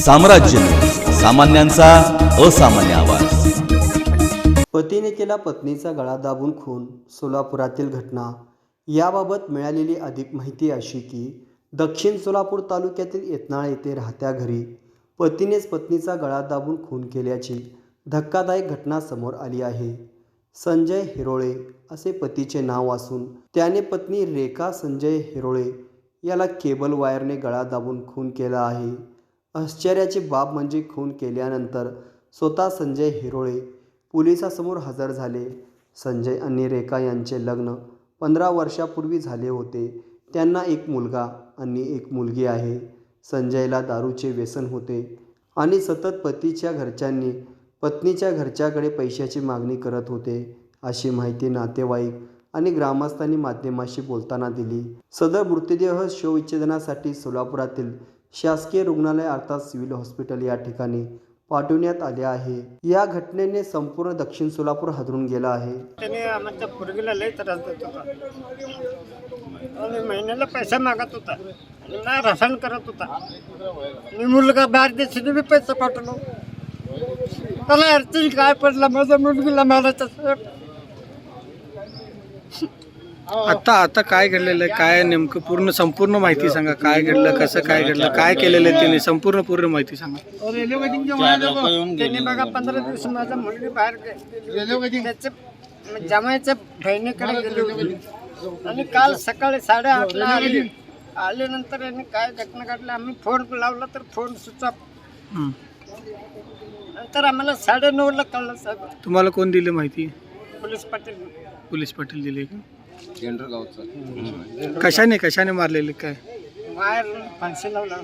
साम्राज्य, सामान्यांचा असामान्य आवाज। पतीने केला पत्नीचा गळा दाबून खून, सोलापुरातील घटना। याबाबत मिळालेली अधिक माहिती अशी की दक्षिण सोलापूर तालुक्यातील येतनाळ येथे राहत्या घरी पतीनेच पत्नीचा गळा दाबून खून केल्याची धक्कादायक घटना समोर आली आहे। संजय हिरोळे असे पतीचे नाव असून त्याने पत्नी रेखा संजय हिरोळे याला केबल वायरने गळा दाबून खून केला आहे। आश्चर्याची बाब म्हणजे खून केल्यानंतर स्वतः संजय हिरोळे पोलिसांसमोर हजर झाले। संजय आणि रेखा यांचे लग्न 15 वर्षापूर्वी झाले होते। त्यांना एक मुलगा आणि एक मुलगी आहे। संजयला दारूचे व्यसन होते आणि सतत पतीच्या घरच्यांनी पत्नीच्या घरच्याकडे पैशाची मागणी करत होते, अशी माहिती नातेवाईक आणि ग्रामस्थांनी माध्यमांशी बोलताना दिली। सदर मृतदेह शवविच्छेदनासाठी सोलापुरातील शासकीय रुग्णालय अर्थात सिव्हिल हॉस्पिटल या ठिकाणी पाठवण्यात आले आहे। या घटनेने संपूर्ण दक्षिण सोलापूर हादरून गेला आहे। त्याने आमच्या पोरगीला लई त्रास देत होता आणि महिन्याला पैसा मागत होता आणि ना रसायन करत होता। मी मुलगा बाहेर देशाने बी पैसा पाठवलो, त्याला अडचण काय पडला माझ्या मुलगीला मारायचं। आता काय घडलेलं आहे, काय नेमकं संपूर्ण माहिती सांगा। काय घडलं, कसं काय घडलं, काय केलेलं आहे त्याने, पूर्ण माहिती सांगा। त्यांनी बघा 15 दिवस माझ्या मुलगी बाहेर गेली, त्याचे जमायच्या बहिणीकडे गेली होती आणि काल सकाळी 8:30ला आल्यानंतर यांनी काय घटना घडली, आम्ही फोन लावला तर फोन स्विच ऑफ। नंतर आम्हाला 9:30ला कळलं साहेब। तुम्हाला कोण दिली माहिती? पोलीस पाटील दिली का? कशाने मारलेले? काय वायर फांसी लावला,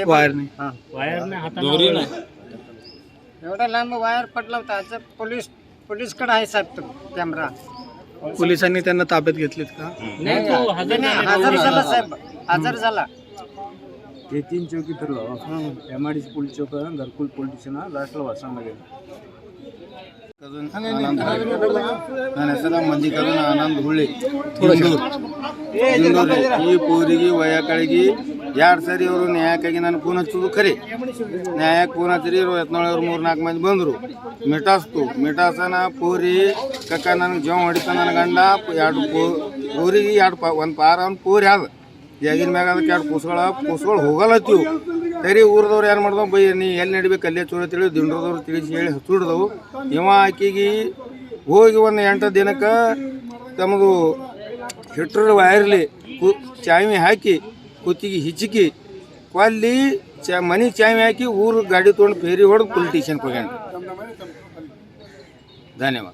वायरने एवढा लांब वायर पडला होता। आज पोलीसकडे आहे साहेब तो कॅमेरा। पोलिसांनी त्यांना ताब्यात घेतलेत का? हजर झाला साहेब, हजर झाला। ये 3 चौकी फिरलो, एमआयडीसी पोलीस चौक, घरकुल पोलीस स्टेशन, लास्टला वासंग गेलो। मल्लिकार्जुन आनंद हुळे ಈ ಪೂರಿಗೆ ವಯಕಳಿಗೆ 2 ಸರಿ ಅವರು ನ್ಯಾಯಕ್ಕಾಗಿ ನಾನು ಫೋನ್ ಹಚ್ಚೋದು ಖರೆ, ನ್ಯಾಯಕ್ಕೆ ಫೋನ್ ಹಚ್ಚಿರಿ 3-4 ಮಂದಿ ಬಂದರು, ಮಿಟಾಸನ ಪೂರಿ ಕಕ್ಕ ನನಗೆ ಜೀವ ಹೊಡಿತ ನನ್ನ ಗಂಡ 2 ಪೂರಿಗೆ 1 ಪಾರ ಅವ್ನು ಪೂರಿ ಆದ ಜಾಗಿನ ಮ್ಯಾಗ ಅದಕ್ಕೆ 2 ಕೂಸುಗಳು ಹೋಗಲತ್ತೀವು। ಸರಿ ಊರದವ್ರು ಏನು ಮಾಡ್ದವು, ಬೈ ನೀ ಎಲ್ಲಿ ನಡಿಬೇಕು ಅಲ್ಲೇ ಚೂರು ತಿಳಿ ದಿಂಡ್ರದವ್ರು ತಿಳಿಸಿ ಹೇಳಿ ಹಚ್ಚಿಡ್ದವು। ಇವ ಆಕಿಗೆ ಹೋಗಿ 1 8 ದಿನಕ್ಕೆ ತಮ್ಮದು ಹಿಟ್ರ ವೈರ್ಲಿ ಚಾವಿ ಹಾಕಿ ಕುತ್ತಿಗೆ ಹಿಚ್ಚಿಕಿ ಕೊಲ್ಲಿ ಮನೆ ಚಾವಿ ಹಾಕಿ ಊರು ಗಾಡಿ ತೊಗೊಂಡು ಫೇರಿ ಹೊಡೆದು ಪೊಲಿಟಿಷಿಯನ್ಗೆ ಹೋಗ್ಯಾನ। ಧನ್ಯವಾದ।